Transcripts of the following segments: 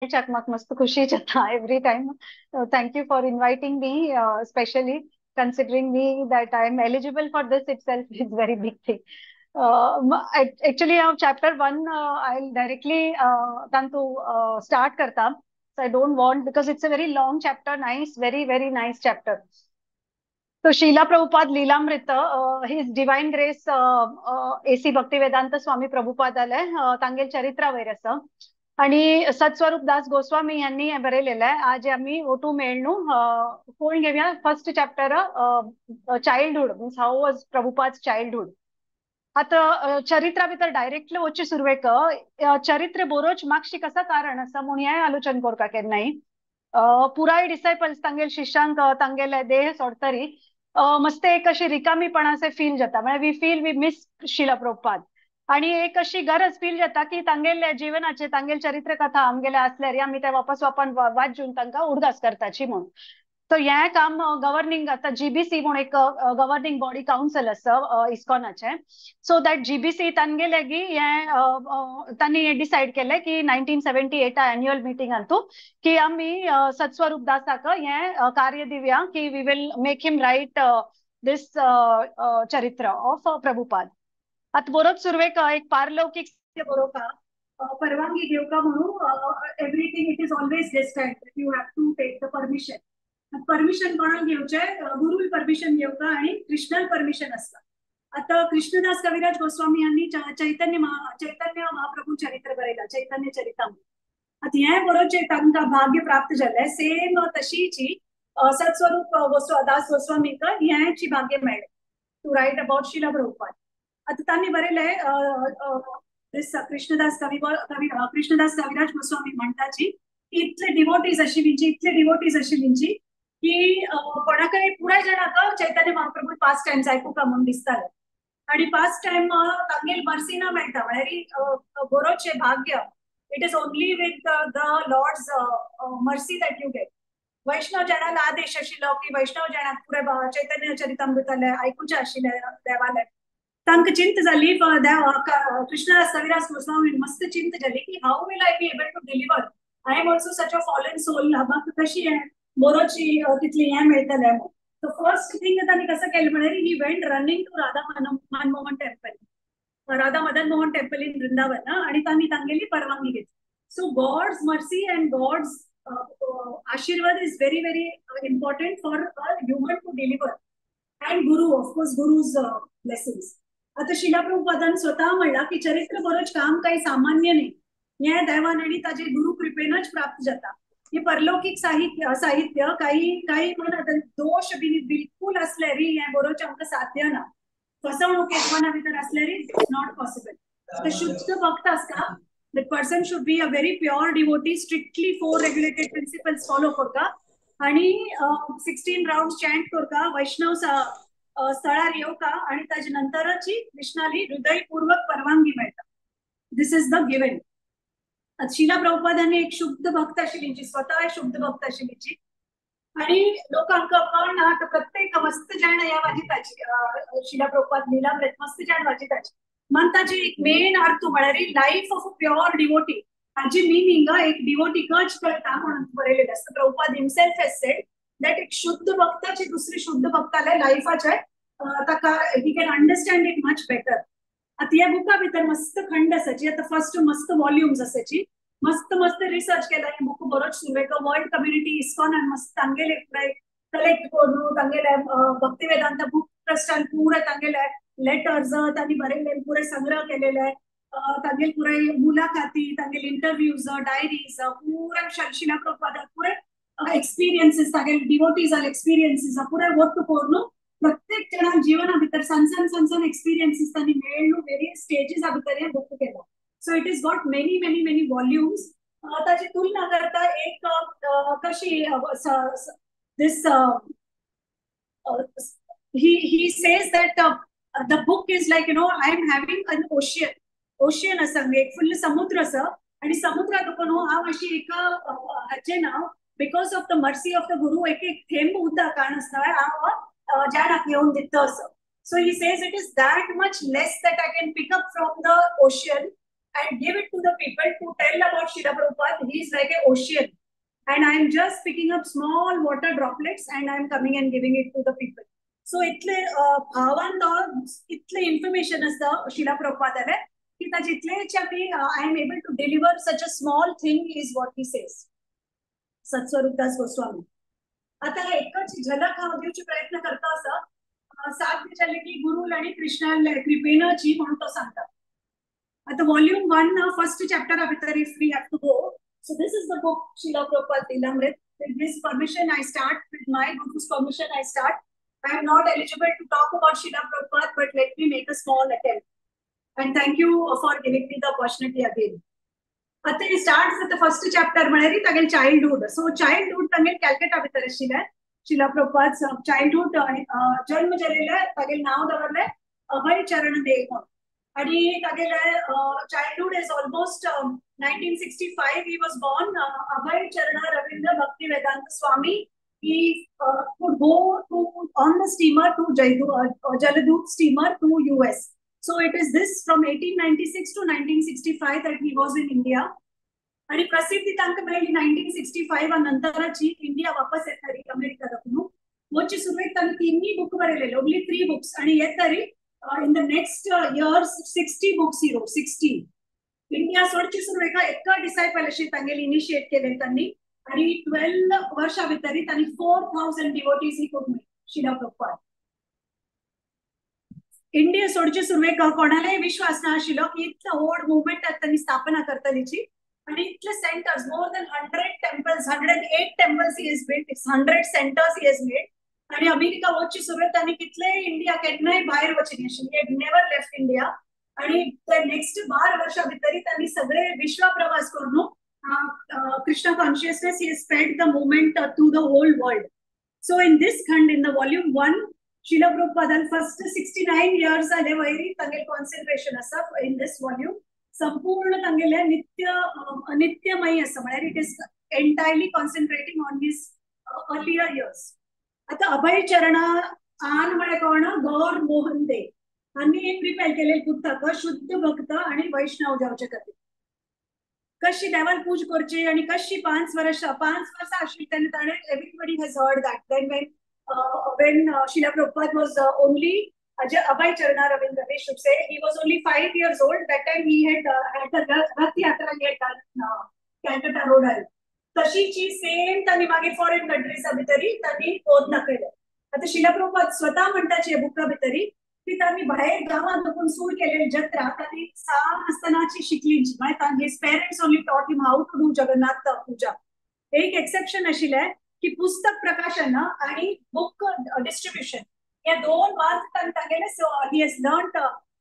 चकमक मस्त खुशी जाता every time. Thank you for inviting me, especially considering me that I am eligible for this itself is very big thing. Actually, chapter one, I'll directly come to start karta. So I don't want because it's a very long chapter, nice, very very nice chapter. तो Srila Prabhupada Lilamrita his divine grace AC Bhaktivedanta Swami प्रभुपादालय तांगेल चरित्रा वैरस आणि सत्स्वरूप दास गोस्वामी यांनी बरयलेलं आहे. आज आम्ही ओटू मेळणू पळोवन घेवया first chapter childhood means how was Prabhupada childhood. आता चरित्रा भितर डायरेक्टली वच्ची सुरवेक चरित्र बरोच मागशी कसा कारण असा म्हणून हें आलोचन करता केन्नाय. पुराय डिसायपल्स तांगेल शिष्यांक तांगेले देह सोडतरी मस्त एक अशी रिकामीपणाचे फील जाता. म्हणजे वी फील वी मिस शिला प्रभुपाद आणि एक अशी गरज फील जाता की तांगेले जीवनाचे तांगेल चरित्र कथा आमगेले असल्यार आमी ते वापस वाचून तांकां उडगास करताची म्हणून. तो हे काम गव्हर्निंग आता जीबीसी म्हणून एक गव्हर्निंग बॉडी काउन्सिल आसा इस्कॉनाचे. सो दॅट जीबीसी तांगेले गी हे तांणी डिसाइड केले की 1978 एन्युअल मिटिंग अंतू की आम्ही सत्स्वरूप दासाक हे कार्य दिव्या की we will make him write this चरित्र ऑफ प्रभुपाद. आता बरोच सुरवेक एक पारलौकिक बरोवका परवानगी घेवका म्हणून everything it is always destined you have to take the permission. Permission कोणाक घेवचे गुरुल परमिशन घेवका आणि कृष्णल परमिशन असता. आता कृष्णदास कविराज गोस्वामी यांनी चैतन्य महाप्रभू चरित्र बरयला चैतन्य चरितामृत. आता हे बरोवचे तांकां भाग्य प्राप्त झाले सेम तशीची सत्स्वरूप दास गोस्वामीक ह्याची भाग्य मेळ्ळे टू राईट अबाउट शिला प्रभुपाद. आता तांणी बरयले कृष्णदास कविराज गोस्वामी म्हणटाची इतले डिवोटीज आशिल्लींची की कोणाकय पुराय जाणांक चैतन्य महाप्रभू पास्ट टाइम्स आयकुका म्हणून दिसताले आणि पास्ट टाइम तांगेल मर्सी ना मेळटा म्हळ्यार बरोचशे भाग्य. It is only with the lord's mercy that you get. वैष्णव जनाला आदेश आशिल्लो की वैष्णव जनाक पुरे चैतन्य चरितामृताले आयकुचे आशिल्ले देवाले तांकां चिंत जाली कृष्णदास कविराज गोस्वामी मस्त चिंत जाली की how will I be able to deliver. I am also such a fallen soul म्हाका कशी बरोची तितली हे मेळटले. सो फर्स्ट थिंग तांणी कसं केलें म्हळ्यार he went running to Radha Manmohan temple Radha Madan Mohan temple in Vrindavan आणि तांणी तांगेली परवानगी घेतली. So God's mercy and God's आशीर्वाद is very very important for a human to deliver and guru of course guru's blessings. आता शिला प्रभुपादान स्वतः म्हणला की चरित्र बरोच काम काही सामान्य नाही. हे देवान आणि ताजे गुरु कृपेनच प्राप्त जाता. हे परलौकिक साहित्य काही म्हणत दोष बिलकुल असल्यारी हे बरोवचे आमकां साध्य ना. फसवणूक एक मना भितर असल्यारी इट्स नॉट पॉसिबल. तर शुद्ध भक्त असता the person should be a very pure devotee strictly 4 regulated principles follow करता आणि 16 राउंड चॅन्ट करता वैष्णव स्थळार येवका आणि ताजे नंतरची कृष्णाली हृदयपूर्वक परवानगी मेळटा. This is the given. शिला प्रभुपादांनी एक शुद्ध भक्त आशिल्लींची स्वतः शुद्ध भक्त आशिल्लींची आणि लोकांक कळना प्रत्येक मस्त जाण ह्या वाजिताची शिला प्रभुपाद लीलामृत मस्त जाण वाजिताची म्हणताची एक मेन अर्थ म्हळ्यार life of a pure devotee. Haji meaning एक डिवोटी कच कळटा म्हणून बरयलेलें आसता. Prabhupada himself has said that एक शुद्ध भक्ताची दुसरी शुद्ध भक्ताले लाईफाचे ताका he can understand it much better. आता ह्या बुका भितर मस्त खंड आसाची. आता फर्स्ट मस्त वॉल्युम्स आसाची मस्त मस्त रिसर्च केला. हे बुक बरोच सुरवेक वर्ल्ड कम्युनिटी इस्कॉन मस्त तांगेले कलेक्ट करून तांगेले भक्तिवेदांत बुक ट्रस्टान पुरे तांगेले लेटर्स तांणी बरयले पुरे संग्रह केलेले तांगेल पुरे मुलाखती तांगेल इंटरव्यूज डायरीज पुरे शिला प्रभुपादान पुरे एक्सपिरियन्सीस तांगेल डिवोटीजाल एक्सपिरियन्सीस पुरे वोट करून प्रत्येक जणांक जीवना भितर सन एक्सपिरियन्सीस तांणी मेळ्ळू वेरियस स्टेजीस भितर हे बुक केला. So it has got many volumes. ताची तुलना करता एक कशी this he says that the book is like I am having an ocean आसा एक फुल्ल समुद्र आसा आणि समुद्रात न्हू हांव अशी एका हाचें नांव because of the mercy of the गुरु एक थेंब उदक काणसता हांव जाणाक येवन दिता असो. So he says it is that much less that I can pick up from the ocean and give it to the people to tell about Srila Prabhupada. He is like an ocean, and I am just picking up small water droplets and I am coming and giving it to the people. So इतले भावांत इतले information असतं Srila Prabhupada की ताजितलेच्या मी I am able to deliver such a small thing is what he says. सत्स्वरूपदास Goswami आता एकच झलक हांव दिवची प्रयत्न करता आसा साथ जाले की गुरु आणि कृष्णा कृपेन जी म्हणून तो सांगता. At the volume 1 first chapter if we have to go. So this is the book Srila Prabhupada Lilamrit. With his permission I start, with my Guru's permission I start. I am not eligible to talk about Srila Prabhupada, but let me make a small attempt. And thank you for giving me the opportunity again. At it starts with the first chapter म्हळ्यार तागेल childhood. So childhood तागेल Calcutta भितर आशिल्ले Srila Prabhupada's childhood जन्म जालेले तागेल नाव दवरले अभय चरण देव. आणि तागेले childhood is almost 1965 he was born. Abhay Charana Ravindra Bhakti Vedanta Swami. He could go to on the steamer to Jaladoot steamer to US. So it is this from 1896 to 1965 that he was in India. आणि प्रसिद्धी तांकां मेळ्ळी 1965 नंतराची India वापस येतारी America raccoon मोची सुरवेक तांणी तिन्ही book बरयलेले only 3 books आणि येतारी in the next years 60 books he wrote 60. India सोडची सुरवेका एका डिसायपल अशी तांगेली इनिशिएट केले त्यांनी आणि 12 वर्षा भितरी त्यांनी 4000 डिवोटीज ही कोण Srila Prabhupada. इंडिया सोडची सुरवेका कोणालाय विश्वास ना आशिल्लो की इतलो व्हड मुवमेंट त्यांनी स्थापना करतलीची आणि इतले centres more than 100 temples 108 temples he has built. It's 100 centers he has made. आणि अमेरिका वचची सुरवेक त्यांनी कितले इंडिया केन्नाय भायर वचनी आशिल्ली. He had never left India. आणि ते नेक्स्ट 12 वर्षा भितरी त्यांनी सगळे विश्व प्रवास करून Krishna consciousness he spread the movement to the whole world. So in this khand in the volume 1 Srila Prabhupada first 69 years जाले वैरी तांगेल कॉन्सन्ट्रेशन आसा in this volume. संपूर्ण तांगेले नित्यमयी आसा म्हळ्यार it is entirely concentrating on his earlier years. आता अभय चरणा आन म्हळ्यार कोण गौर मोहन दे हांणी प्रिपेर केलेले पुस्तक शुद्ध भक्त आणि वैष्णव जावचे खातीर कशी देवाल पूज करची आणि कशी 5 वर्सां आशिल्ली तेन्ना ताणें everybody has heard that then when Srila Prabhupada was only Abhay Charana Ravindra we should say he was only 5 years old. That time he had the Rath Yatra he had done Calcutta Road. तशीची same त्यांनी मागे foreign countries भितरी त्यांनी पोत दाखयले. आता Srila Prabhupada स्वतः म्हणटाचे बुका भितरी की त्यांनी भायर गावात वचून सुरू केलेली जत्रा त्यांनी 6 आसतनाची शिकलीची म्हळ्यार his parents only taught him how to do Jagannath puja. एक एक्सेप्शन आशिल्ले की पुस्तक प्रकाशन आणि बुक डिस्ट्रीब्यूशन या दोन मार्ग तांगेले. So he has learned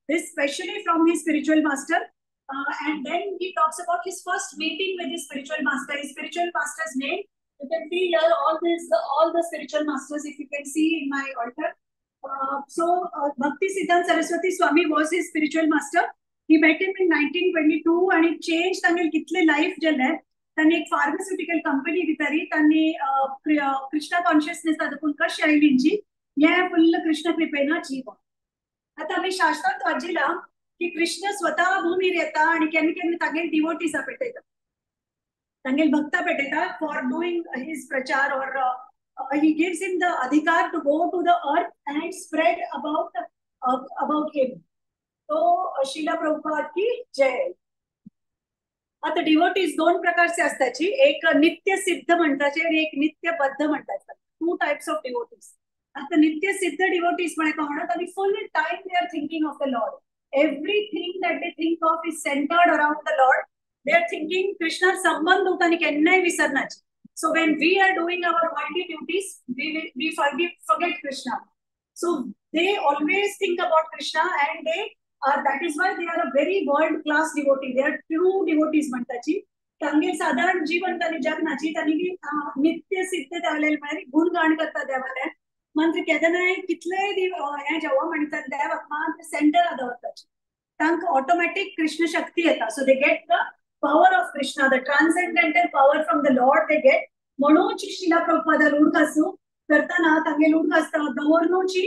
this specially from his spiritual master. And then he talks about his first meeting with his spiritual master. His spiritual master's name, you can see here all the spiritual masters if you can see in my altar. Bhakti Siddhanta Saraswati Swami was his spiritual master. He met him in 1922 and it changed तांगेल कितले life जेले. तांणी एक pharmaceutical company भितरी तांणी Krishna consciousness दाखोवन कशी आयलींची हे full Krishna कृपेन जीव. आता आमी शास्त्रांत वाचिला की कृष्ण स्वतः भूमीर येता आणि केन्ना केन्ना तांगेल डिवोटीज पेटयता तांगेल भक्ता पेटयता फॉर डुईंग हिज प्रचार और he gives him the adhikar to go to the earth and spread about him. तो Srila Prabhupada की जय. आता डिवोटीज दोन प्रकारचे असताची एक नित्य सिद्ध म्हणताचे आणि एक नित्यबद्ध म्हणतात. 2 types of devotees. आता नित्य सिद्ध डिवोटीज म्हळ्यार कोण तांणी full time they are thinking of the Lord. Everything that they think of is centered around the Lord. They are thinking Krishna संबंध उतानी केन्नाय विसरनाची. So when we are doing our worldly duties, we forget Krishna. So they always think about Krishna and that is why they are a very world class devotee. They are true devotees म्हणताची. तांगे साधारण जीवन तानी जगनाची तानी नित्य सिद्ध जालेले म्हळ्यार गुणगान करता देवाले. म्हणजे केदनाय कितले हे जेव्हा म्हणतात देवाक मात्र सेंटर दवरतात तांकां ऑटोमॅटिक कृष्ण शक्ती येता. So they get the power of Krishna the transcendental power from the lord they get. म्हणून Srila Prabhupada लुडकासू करताना तांगे लुडकास दवरनूची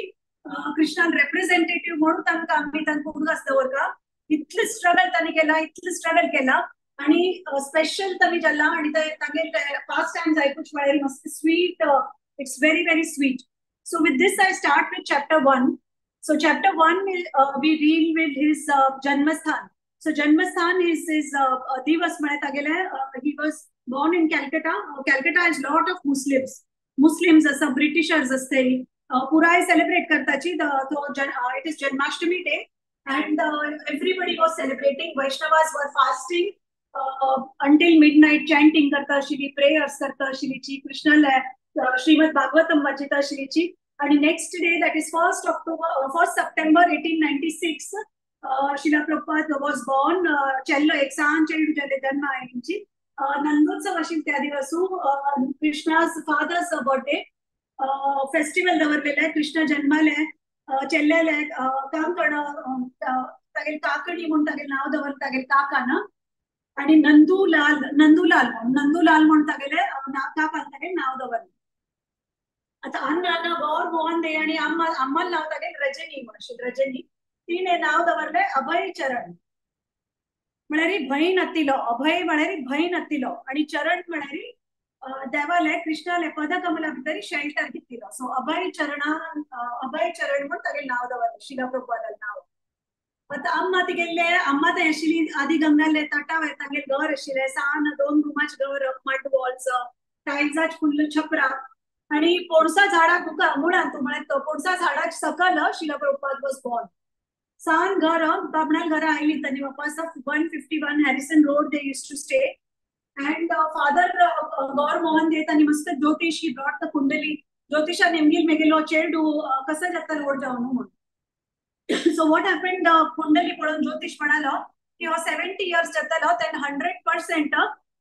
कृष्णान रिप्रेझेंटेटिव्ह म्हणून तांकां आमी तांकां उडकास दवरता इतलें स्ट्रगल तांणी केला, इतलें स्ट्रगल केला आणि स्पेशल तांणी जाला आणि तांगे फास्ट टाइम्स आयकूंक म्हळ्यार मस्त sweet, it's very very sweet. So with this I start with chapter 1. So chapter 1 we deal with his Janmasthan. So Janmasthan is his Divas Manatagele. He was born in Calcutta. Calcutta has lot of Muslims. Muslims as Britishers as they Purai celebrate Kartachi. It is Janmashtami day, and everybody was celebrating. Vaishnavas were fasting until midnight, chanting Karta Shri, prayers Karta Shri, Krishna Srimad Bhagavatam Vachita Shri. And next day, that is 1st September 1896, Srila Prabhupada was born. Chello exam childu jale janma ayinchi. Nandotsav ashil tya divasu Krishna's father's birthday festival davarlele Krishna janmale chellele काम करणं तागेल काकडी म्हणून तागेल नाव दवर तागेल काकाना आणि नंदूलाल म्हणून तागेले काकान तागेल नाव दवरले. आता अन्न गौर मोहन दे आणि आम्हाला नाव तागेल रजनी म्हणून रजनी तिने नाव दवरले अभय चरण म्हळ्यारी भयण आत्तिलो. अभय म्हळ्यारी भयण आत्तिलो आणि चरण म्हळ्यारी देवाले कृष्णाले पदकमला भितर शेल्टर घेतिलो. सो अभय चरण म्हणून तागेल नाव दवरले शिला प्रभुपादाल नाव. आता अम्मा तिगेले अम्मा ते आशिल्ली आदी गंगाले तटाव तागेल घर आशिल्ले सान 2 रुमाचे घर, मड वॉल्स, टायल्साच फुल्ल छपरा आणि पोणसा झाडा तुका मुळान तू म्हळ्यार तो पोणसा झाडा सकल शिला प्रभुपाद वॉज बॉर्न. सान घर बाबणाल घर आयली तांणी वापस 151 Harrison road they used to stay. and father Gaur Mohan De तांणी मस्त ज्योतिष ही ब्रॉट द कुंडली ज्योतिषा नेमगील मेगेलो चेडू कसं जाता रोड जाऊन म्हणून. So what happened, कुंडली पळून ज्योतिष म्हणालो की हो 70 years जातलो then 100%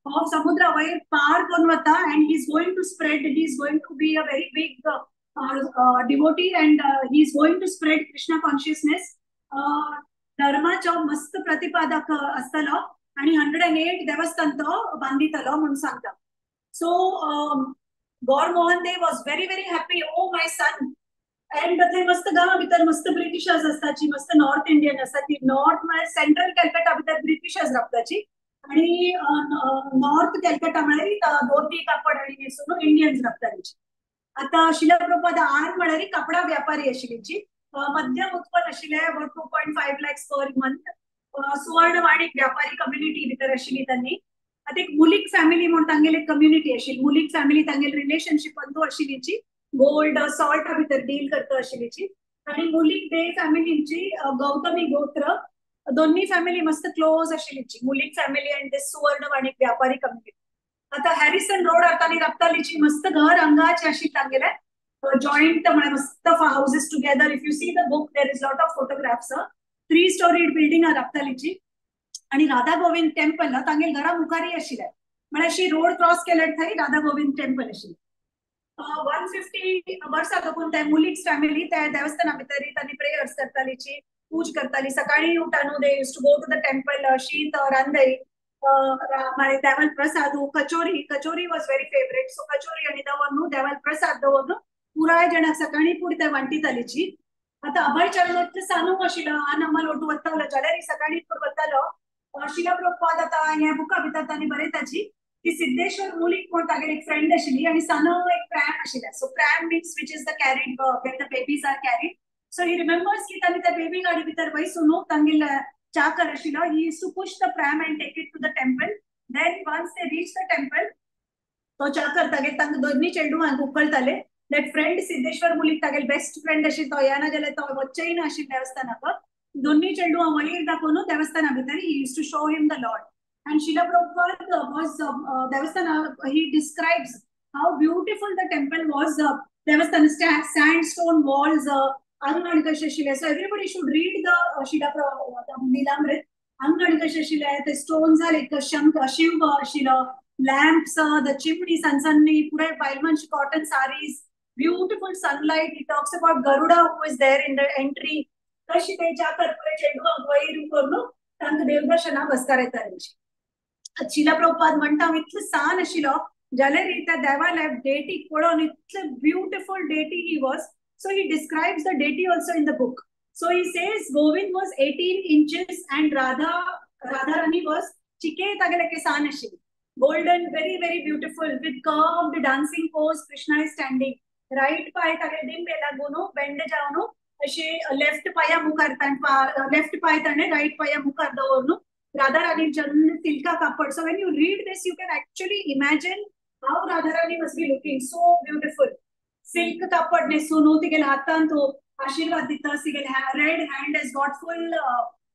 of samudra वयर पार करून वता and he is going to spread, he is going to be a very big devotee and he is going to spread Krishna consciousness. धर्माचो मस्त प्रतिपादक असतलो आणि 108 देवस्थान तो बांदितलो म्हणून सांगता. So Gaur Mohan they was very very happy. Oh my son. And ते मस्त गावा भितर मस्त ब्रिटिशर्स असताची, मस्त नॉर्थ इंडियन असता ती. नॉर्थ म्हळ्यार सेंट्रल कॅलकटा भितर ब्रिटिशर्स रावताची आणि नॉर्थ कॅलकटा म्हळ्यार धोती कापड आणि नेसून इंडियन्स रावताची. आता शिला प्रभुपाद आर म्हळ्यार कापडा व्यापारी आशिल्लीची. मध्यम उत्पन्न आशिल्ले 2.5 lakhs पर मंथ. सुवर्णवाणिक व्यापारी कम्युनिटी भितर आशिल्ली तांणी. आता एक मुलीक फॅमिली म्हणून तांगेली कम्युनिटी आशिल्ली. मुलीक फॅमिली तांगेली रिलेशनशिप अंदू आशिल्लीची. गोल्ड सॉल्ट भितर डील करता आशिल्लीची. आणि मुलीक दे फॅमिलीची गौतमी गोत्र दोन्ही फॅमिली मस्त क्लोज आशिल्लीची. मुलीक फॅमिली अँड दिस सुवर्णवाणिक व्यापारी कम्युनिटी. आता हॅरिसन रोड तांणी राबतालीची मस्त घर अंगाचे आशिल्ले तांगेले जॉइंट म्हळ्यार मस्त houses together. If you see the book there is lot of photographs. 3-storied building राबतालीची आणि राधा गोविंद टेम्पल तांगेल घरा मुखारी आशिल्ले. म्हळ्यार अशी रोड क्रॉस केल्यार थंय राधा गोविंद टेम्पल आशिल्ले. 150 वर्सां तकून ते मुलीक्स फॅमिली त्या देवस्थाना भितर तांणी प्रेयर्स करतालीची, पूज करताली. सकाळी उठान they used to go to the temple. शीत रांदय मागीर देवाल प्रसाद kachori was very favourite. So kachori आणि दवरून देवाल प्रसाद दवरून पुराय जणांक सकाळी पुरते वांटितालीची. आता अभय चरण सानू आशिल्लो आन अम्मा लोटू वतालो जाल्यार सकाळी वतालो. शिला प्रभुपाद आता ह्या बुका भितर तांणी बरयताची की सिद्धेश्वर मुलीक म्हणून तागेली एक फ्रेंड आशिल्ली आणि सानो एक प्रॅम आशिल्ले. So pram means which is the carried when the babies are carried. So he remembers की तांणी त्या बेबी गाडी भितर बसून तांगेल चाकर आशिल्लो. He used to push the pram and take it to the temple. Then once they reach the temple तो चाकर तागेल तांकां दोन्ही चेडूंक उखलताले. दॅट फ्रेंड सिद्धेश्वर मुलीक तागेल बेस्ट फ्रेंड आशिल्लो. तो येना जाल्यार तो वच्चेय ना आशिल्लो देवस्थानाक. दोन्ही चेडूं वयर दाखोवन देवस्थाना भितर he used to show him the Lord. And Srila Prabhupada was Devasthana. He describes how beautiful the temple was. Devasthana sandstone walls. So everybody should read the Srila Prabhupada Nilamrit. The stones are like Shiva, Shila, lamps, the chimney, Sansanni, Pura Pailmanch cotton saris, beautiful sunlight. He talks about Garuda who is there in the entry. देवदर्शना बसता येतालीची. शिला प्रभुपाद म्हणटा इतलें सान आशिल्लो जाल्यार त्या देवाला डेटीक पळोवन इतलें beautiful deity he was. So he describes the deity also in the book. So he says Govind was 18 inches and Radharani was chike tageleke sanashi. Golden, very, very beautiful with curved dancing pose. Krishna is standing. Right पाय तागे डिंबे लागून bend जाऊन असे left पाया मुखार left पाय ताणे right पाया मुखार दवरून Radharani जन्म silka kapad. So when you read this, you can actually imagine how Radharani must be looking. So beautiful. Silk kapad nesunu tigel hatan to Ashirwad dita sigel red hand has got full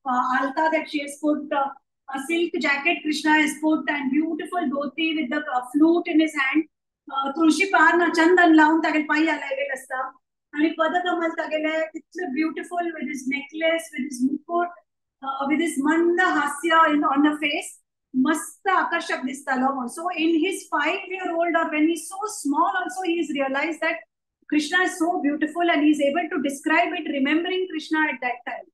alta that she has put. A silk jacket Krishna has put and beautiful dhoti with the flute in his hand. तुळशी पान चंदन लावून तागेले पायी लागेल असता आणि पदकमल तागेले इतले beautiful with his necklace, with his mukut, with his मंद हास्य on the face. मस्त आकर्षक दिसतालो. So in his 5-year-old or when he's so small also he has realized that Krishna is so beautiful and he is able to describe it remembering Krishna at that time.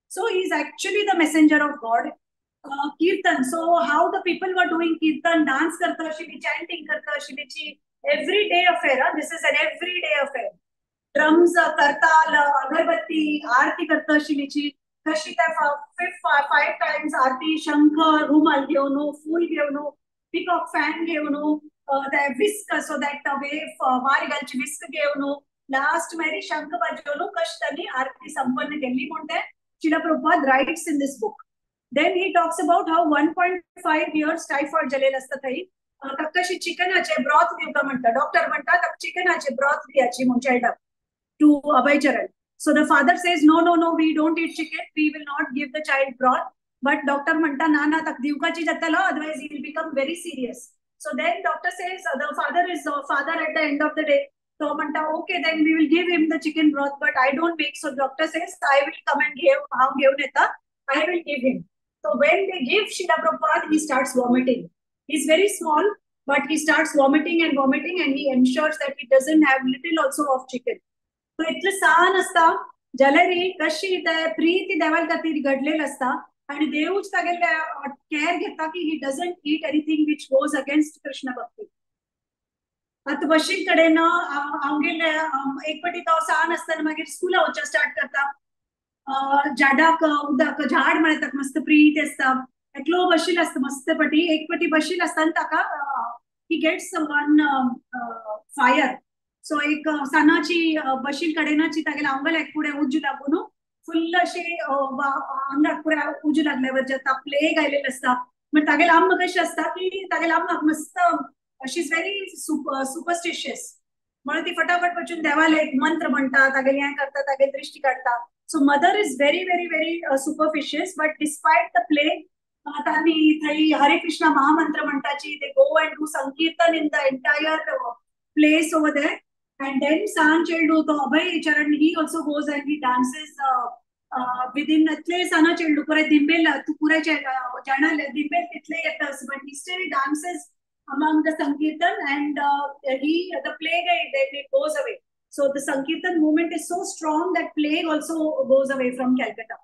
So he is actually the messenger of God. Kirtan. So how the people were doing kirtan, dance karta ashili, chanting karta ashilichi, everyday affair. This is an everyday affair. Drums, kartal, agarbatti, aarti karta ashilichi. Kashi five times aarti, shankar, rumal घेऊन, फूल घेऊन, peacock fan घेऊन, the whisk so that the wave वारिगालची whisk घेऊन, last मेरी शंख बजवून कशी त्यांनी आरती संपन्न केली म्हणते Srila Prabhupada writes in this book. Then he talks about how 1.5 years typhoid जलेल असतं थंय. तक्कशी चिकनाचे ब्रॉथ दिवका म्हणता. डॉक्टर म्हणता तक चिकनाचे ब्रॉथ दियाची म्हण चाइल्डा to Abhay Charan. So the father says, no, we don't eat chicken. We will not give the child broth. But doctor म्हणता ना तक दिवकाची जातला, otherwise he will become very serious. So then doctor says, the father is father at the end of the day. So म्हणता, okay, then we will give him the chicken broth, but I don't make. So doctor says, I will come and give neta. I will give him. So when they give Srila Prabhupada, he starts vomiting. He's very small, but he starts vomiting and he ensures that he doesn't have little also of chicken. So इतलं सान असता जलरी कशी प्रीती देवाल खातीर घडलेलं असता आणि देवूच तागेले care घेता की he doesn't eat anything which goes against Krishna भक्ती. आता बशीन कडेन आमगेले एक पटी तो सान असताना मागीर स्कूला वचून स्टार्ट करता. झाडाक उदक झाड म्हणतात मस्त प्रीत असता एकलो बशील असता मस्त पटी एक पटी बशील असताना ताका ही गेट्स वन फायर. सो एक सनाची बशील कडेनाची तागेले आंगल्याक फुडें उज्जू लागून फुल्ल अशे आंगाक पुरे उज्जू लागल्यावर जाता प्लेग आयलेलो असता. पण तागेले आम्म कशी असता की तागेले आम्माक मस्त शी इज व्हेरी सुपरस्टिशियस म्हणून ती फटाफट वचून देवाले एक मंत्र म्हणटा तागेले हें करता तागेली दृष्टी काडटा. So mother is very, very, very superstitious, but despite the plague, Hare Krishna Mahamantra Mantachi, they go and do Sankirtan in the entire place over there. And then San Cheldu, the Abhay Charan, he also goes and he dances within Atle Sana Cheldu, Pura Dimbel, Pura Jana Dimbel Title Yatas, but he still dances among the Sankirtan and the plague then it goes away. So the Sankirtan movement is so strong that plague also goes away from Calcutta.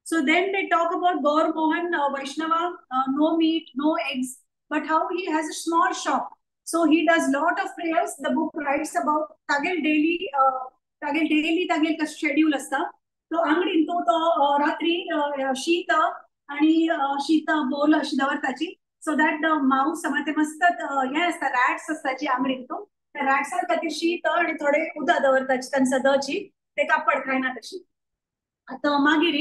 So then they talk about Gaur Mohan Vaishnava, no meat, no eggs, but how he has a small shop. So he does lot of prayers. The book writes about Tagel daily Tagel schedule asta. So angdi to ratri Shita आणि शीता बोल अशी दवरताची. So that the mouse समते मस्त हे असता rats असताची आंगडीन तो रॅट्सां खातीर शीत आणि थोडे उदक दवरताची तांचा दची ते कापड खायना तशी. आता मागीर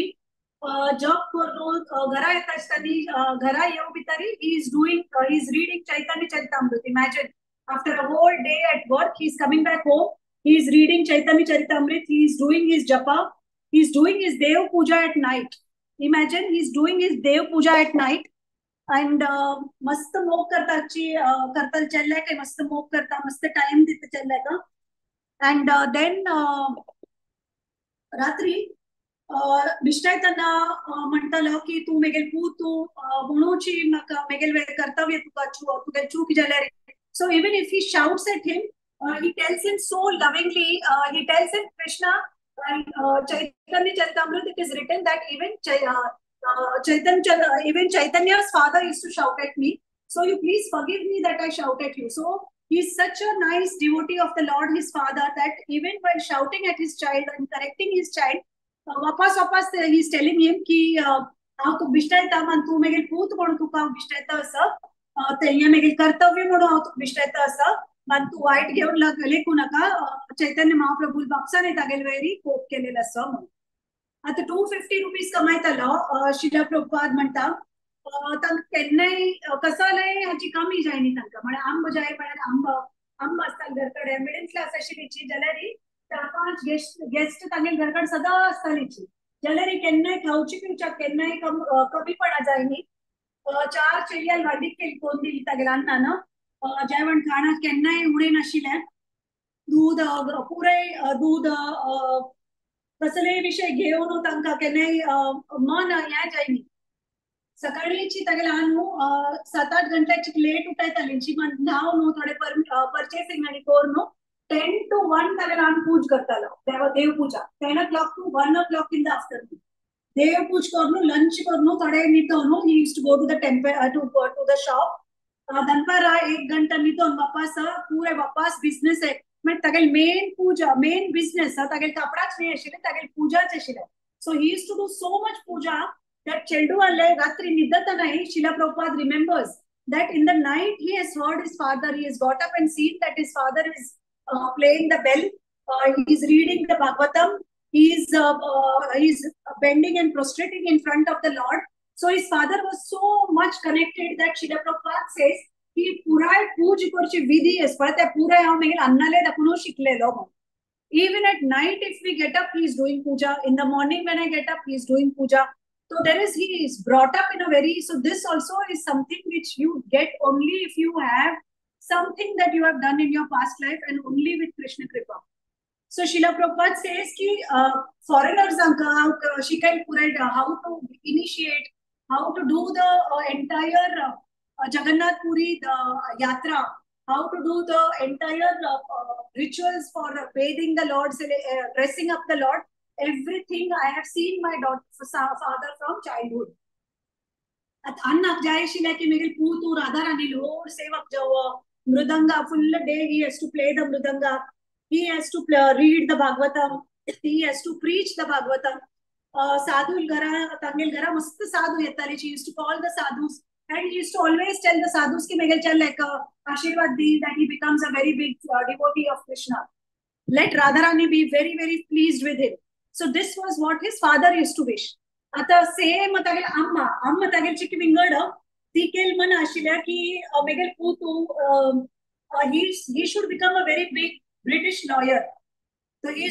जॉब करून घरा येता आसतना घरा येऊ भितरी he is reading Chaitanya Charitamrita. Imagine after a whole day at work he is coming back home, he is reading Chaitanya Charitamrit, he is doing his japa, he is doing his Dev Puja at night. Imagine he is doing his Dev Puja at night and मस्त मोग करताची करतल चल्ले काय मस्त मोग करता मस्त time दिता चल्ले का. and then रात्री विष्टायतना म्हणटलो की तू मेगेल तू म्हणूची म्हाका मेगेल कर्तव्य तुका तुगे चूक जाल्यार. So even if he shouts at him, he tells him so lovingly, he tells him Krishna, Chaitanya Charitamrita, it is written that even Chaitanya's father used to shout at me. So you please forgive me that I shout at you. So he is such a nice devotee of the Lord, his father, that even while shouting at his child and correcting his child, वापस वापस he is telling him की हांव तुका बिश्टा येता मान तूं मागीर पूत म्हणून तुका हांव बिश्टा येता असं तेंगे मागीर कर्तव्य म्हणून हांव तुका बिश्टा येता असं मान तूं वायट घेवन लेखू नाका चैतन्य महाप्रभू बापसाने तागेले वयरी कोप केलेलो असो म्हणून आता 250 रुपीज कमायतालो शिला प्रभुपाद म्हणटा तांकां केन्नाय कसो जाल्यार हाची कमी जायनी तांकां म्हळ्यार आंब जाय म्हळ्यार आंब आसता घर कडेन मिडल क्लास आशिल्लीची जाल्यार 4-5 गेस्ट तांगे घर कडेन सदां आसतालीची जाल्यार केन्नाय खावची पिवच्याक केन्नाय कमीपणा जायनी 4 चेडयां वाडीक केली कोण दिली तागेले अण्णान जेवण खाणाक केन्नाय उणें नाशिल्लें दूध पुरय दूध कसलेय विषय घेवन तांकां केन्नाय मन हें जायनी सकाळीची तागेले न्हू 7-8 गंटल्याची लेट उठयतालींची हांव न्हू थोडे पर्चेसिंग आनी कोर न्हू 10 to 1 तागेले पूज करतालो देव पूजा 10 o'clock to 1 o'clock in the afternoon देव पूज कर न्हू लंच कर न्हू थोडे न्हिदो न्हू he used to go to the temple to the shop दनपार 1 घंटा न्हिदोन वापस पूरे वापस बिजनेस है मैं तागेले मेन पूजा मेन बिजनेस तागेले कपडाच न्ही आशिल्ले तागेले पूजाच आशिल्ले so he used to do so much puja that Cheldu Ratri Nidatanai, Srila Prabhupada remembers that in the night he has heard his father, he has got up and seen that his father is playing the bell, he is reading the Bhagavatam, he is bending and prostrating in front of the Lord. So his father was so much connected that Srila Prabhupada says, he purai puj korchi vidhi is, but purai hav megil annale dakuno shiklelo. Even at night, if we get up, he is doing puja. In the morning, when I get up, he is doing puja. So he is brought up in a very, so this also is something which you get only if you have something that you have done in your past life and only with Krishna Kripa. So Srila Prabhupada says ki foreigners she can how to initiate, how to do the entire Jagannath Puri Yatra, how to do the entire rituals for bathing the Lord, dressing up the Lord. Everything I have seen my father from childhood. At Annak Jayashila ki megil Putu Radharani Lord Sevak Jawa Mridanga full day he has to play the Mridanga. He has to read the Bhagavatam. He has to preach the Bhagavatam. Sadhu Gara Tangil Gara Mast Sadhu Yetali. She used to call the sadhus and he used to always tell the sadhus ki megil chal like Ashirwad Di that he becomes a very big devotee of Krishna. Let Radharani be very, very pleased with him. So this was what his father used to wish. Ata same tagel amma tagel chiki vingada tikel man ashila ki megel putu he should become a very big British lawyer. So he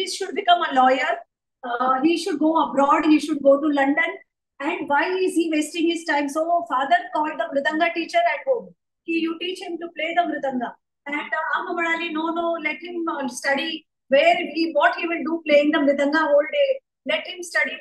should become a lawyer. He should go abroad. He should go to London. And why is he wasting his time? So father called the Mridanga teacher at home. You teach him to play the Mridanga. And amma manali no, let him study. Where what he will do playing the Mridanga whole day. Let him study.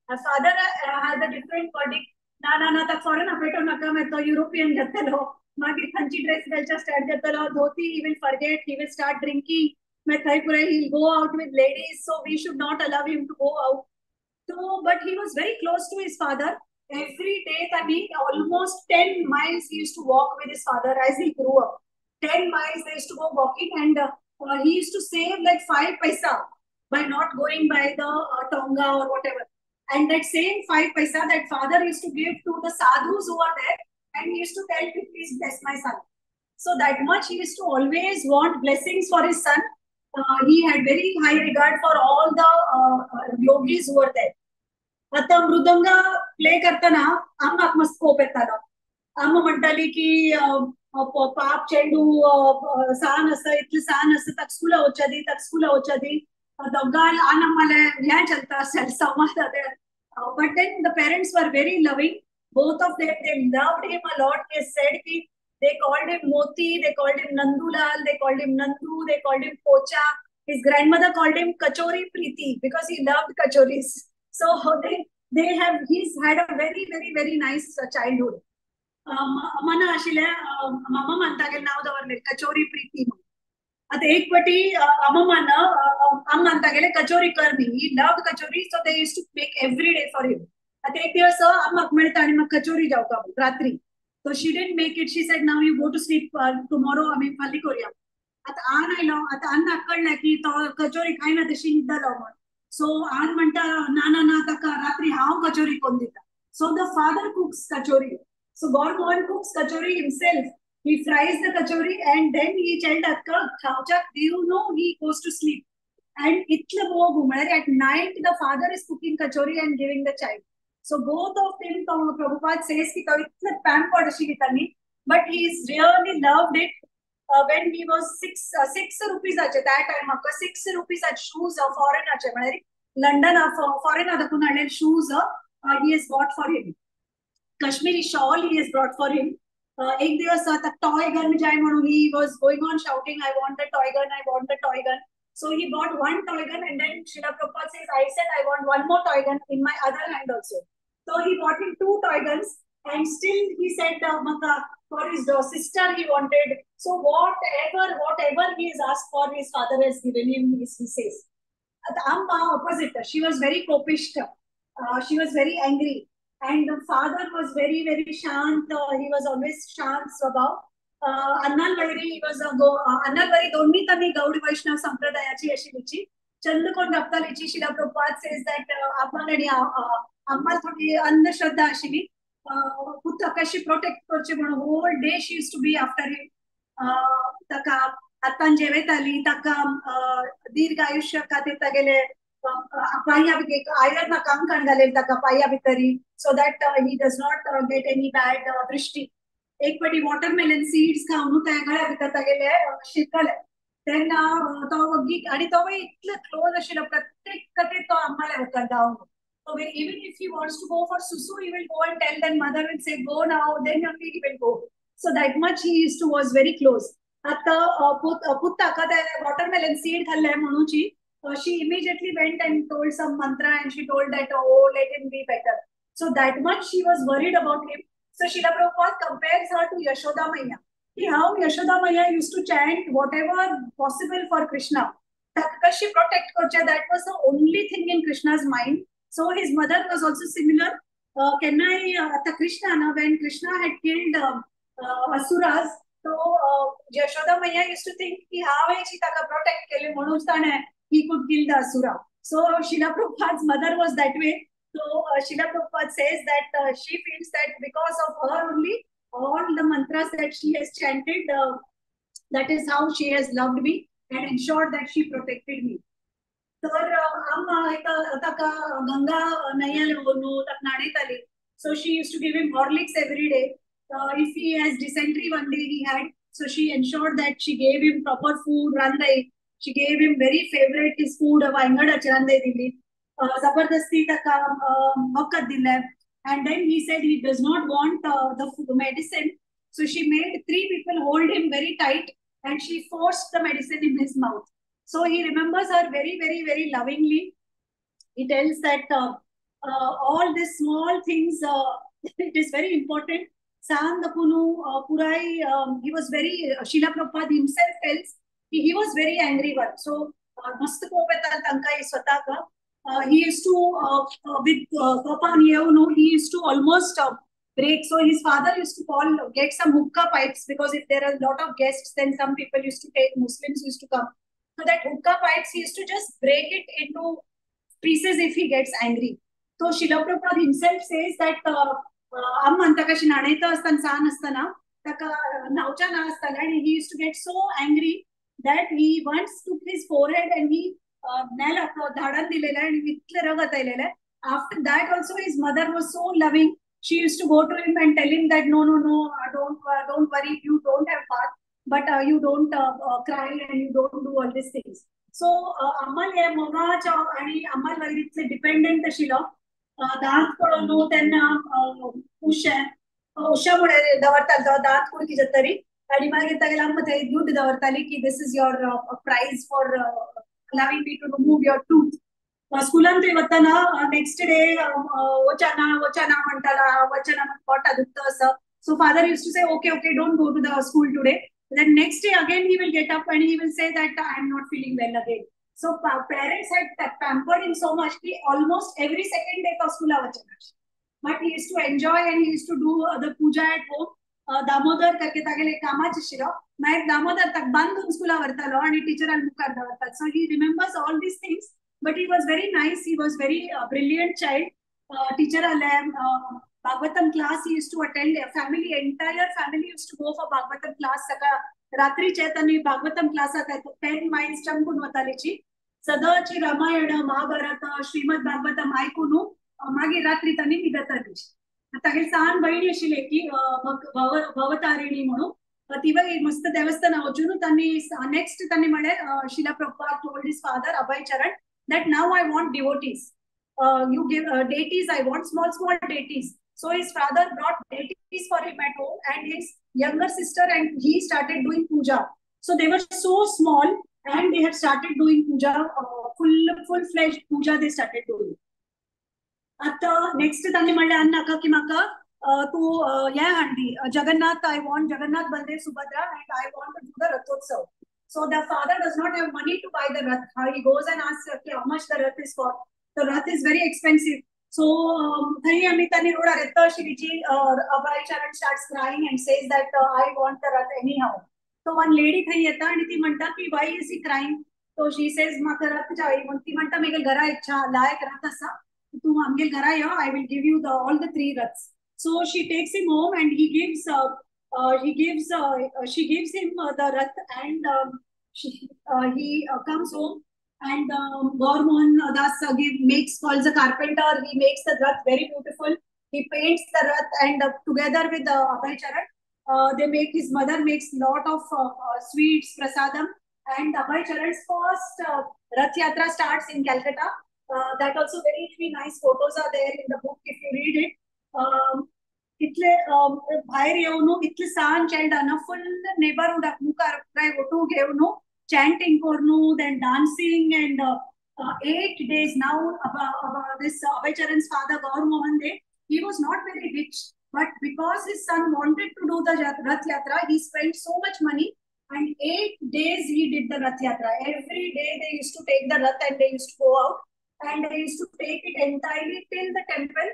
Her father has a different verdict. Na, tak foreign apeto naka, मैं तो European जाते लो. मागी fancy dress belcha start जाते लो. धोती he will forget. He will start drinking. मैं Thai पूरा he'll go out with ladies. So we should not allow him to go out. So, but he was very close to his father. Every day, Tani, almost 10 miles he used to walk with his father as he grew up. 10 miles they used to go walking and he used to save like 5 paisa by not going by the Tonga or whatever. And that same 5 paisa that father used to give to the sadhus who are there and he used to tell me, please bless my son. So that much he used to always want blessings for his son. He had very high regard for all the yogis who were there. आता mridanga play करताना आम्हाक मस्त कोप येतालो आम्हा म्हणटाली की पाप चेंडू सान आसा इतले सान आसा ताका स्कूला वच्चा दी दोगाल आन आम्हाले हें चलता संवाद but then the parents were very loving. Both of them, they loved him a lot. They said ki they called him Moti, they called him Nandulal, they called him Nandu, they called him Pocha. His grandmother called him Kachori Preeti because he loved kachoris. So he's had a very, very, very nice childhood. Mana ashile mama mantagel now the Kachori Preeti. At एक पटी अम्मा अंतागेले कचोरी कर मी he loved kachori so they used to make every day for him. At एक दिवस अम्माक म्हणटा आणि मग कचोरी जावका रात्री. So she didn't make it. She said now you go to sleep tomorrow आम्ही फाली करूया. आता आन आयलो आता अन्न कळला की तो कचोरी खायना तशी निद्दालो म्हण. सो आज म्हणटा ना ना ना ताका रात्री हांव कचोरी कोण दिता. So the father कुक्स kachori. So Gorgon cooks kachori himself. He fries the kachori and then he tells Akka, "Khawchak, do you know?" He goes to sleep. And itla wo ghumare at night the father is cooking kachori and giving the child. So both of them, Prabhupada says ki itla pampered ashi tani, but he is really loved it. When he was six rupees ache that time akka 6 rupees at shoes foreign ache म्हणजे London foreign adakun allen shoes he has bought for him. Kashmiri shawl he has brought for him. एक दिवस आता toy gun जाय म्हणून he was going on shouting, I want the toy gun, I want the toy gun. So he bought one toy gun and then Srila Prabhupada says, I said I want one more toy gun in my other hand also. So he bought him 2 toy guns and still he said for his sister he wanted. So whatever he has asked for, his father has given him, he says. Amma opposite, she was very copish. She was very angry. And the father was very, very shant. He was always shant swabhav. Annal Vairi, he was Annal Vairi दोन्ही त्यांनी गौडी वैष्णव संप्रदायाची अशी लिची. चंद्रकोण रक्तालीची शिला Prabhupada says that आम्हाला आणि आम्हाला थोडी अंधश्रद्धा आशिली. पुत्र कशी प्रोटेक्ट करचे म्हणून whole day she used to be after him. ताका आतां जेवेत आली ताका दीर्घ आयुष्य खातीर तागेले पाया आयरन काम काण घालेल ताका पाया भितरी so that he does not get any bad दृष्टी. एक पटी वॉटरमेलन सीड्स खाऊन त्या गळ्या भितर तागेले शिकले. तेन्ना तो आणि तो इतलो क्लोज आशिल्लो प्रत्येक कथेत तो आम्हाला वता जावन. So even if he wants to go for susu, he will go and tell, then mother will say go now, then only he will go. So that much he was very close. आता पुत्ताका watermelon seed खाल्ले म्हणूची she immediately went and told some mantra and she told that, oh, let him be better. So that much she was worried about him. So Srila Prabhupada compares her to Yashoda Maya. How Yashoda Maya used to chant whatever possible for Krishna. She protect Kocha, that was the only thing in Krishna's mind. So his mother was also similar. Krishna, when Krishna had killed Asuras, so Yashoda Maya used to think ki how she taka protect kele manoj he could kill the Asura. So Srila Prabhupada's mother was that way. So Srila Prabhupada says that she feels that because of her only, all the mantras that she has chanted, that is how she has loved me and ensured that she protected me. तर गंगा नैयाले नाणेत आली. So she used to give him Horlicks every day. If he has dysentery one day he had, so she ensured that she gave him proper food, randai. She gave him very favorite his food, वांगडाचे randai दिली. जबरदस्ती तका वखत दिले. And then he said he does not want the medicine. So she made 3 people hold him very tight and she forced the medicine in his mouth. So he remembers her very, very, very lovingly. He tells that all these small things, it is very important. Sandapunu Purai, he was very, Srila Prabhupada himself tells, he was very angry one. So, he used to, with Kopan, he used to almost break. So his father used to get some hookah pipes, because if there are a lot of guests, then some people used to take, Muslims used to come. So that hookah pipes, he used to just break it into pieces if he gets angry. So Srila Prabhupada himself says that he used to get so angry that he once took his forehead and he after that also his mother was so loving. She used to go to him and tell him that no, don't worry, you don't have bath, but you don't cry and you don't do all these things. So Ammal Monacha and Ammal Vairitle dependent Shila. दांत पडून त्यांना उशामुळे दवरतात दांत कुडकी तरी आणि मागीर तागेला मध्ये दूध दवरताली की this is your prize for allowing me to remove your tooth. स्कूलान थंय वतना नेक्स्ट डे वचना म्हणटाला वचना पोटा दुखता असं. So father used to say okay, don't go to the school today. Then next day again he will get up and he will say that I am not feeling well again. So parents had pampered him so much that almost every second day school avachana. But he used to enjoy and he used to do the puja at home. Damodar karke tagele kamachi shiro. My Damodar tak bandun school avartalo and teacher al mukar davartal. So he remembers all these things but he was very nice. He was very brilliant child. Teacher alam Bhagavatam class he used to attend. Entire family used to go for Bhagavatam class. Saka रात्री चैतन्य Bhagavatam class आता है तो 10 miles चंपून वतालीची सदाची Ramayan Mahabharat Shrimad Bhagavatam आयकून मागे रात्री तांणी निदतालीची तागे सान बहिणी आशिल्ले की भवतारिणी म्हणून ती मस्त देवस्थान वचून तांणी नेक्स्ट तांणी म्हळें शिला प्रभुपाद टोल्ड हिज फादर अभय चरण that now I want devotees. You give deities, I want small deities. So his father brought deities for him at home and his younger sister and he started doing puja. So they were so small and they had started doing puja, full-fledged puja they started doing. आता next तांणी म्हणलें अन्नाका की म्हाका तू हें हाडली Jagannath I want Jagannath Baldev Subhadra and I want to do the Rathotsav. So the father does not have money to buy the rath. He goes and asks okay, how much the rath is for. The rath is very expensive. So thai amitani roda retta shiriji Abhay Charan starts crying and says that I want the rath anyhow. So one lady thai yeta and ती म्हणता की why is he crying? So she says म्हाका rath जाय म्हण ती म्हणता मेगे घरा इच्छा लायक rath आसा तू आमगे घरा यो I will give you all the 3 raths. So she takes him home and she gives him the rath and he comes home and Gaur Mohan Das calls a carpenter. He makes the rath very beautiful. He paints the rath and together with Abhay Charan, his mother makes lot of sweets, prasadam, and Abhay Charan's first Rath Yatra starts in Calcutta. That also very nice photos are there in the book if you read it. इतले भायर येवन इतले सान चाइल्डान full neighbourhood मुखार काय ओटू घेवन chanting करनु then dancing and 8 days now this Abhay Charan's father Gaur Mohan De, he was not very rich but because his son wanted to do the Rath Yatra he spent so much money and 8 days he did the Rath Yatra. Every day they used to take the Rath and they used to go out and they used to take it entirely till the temple.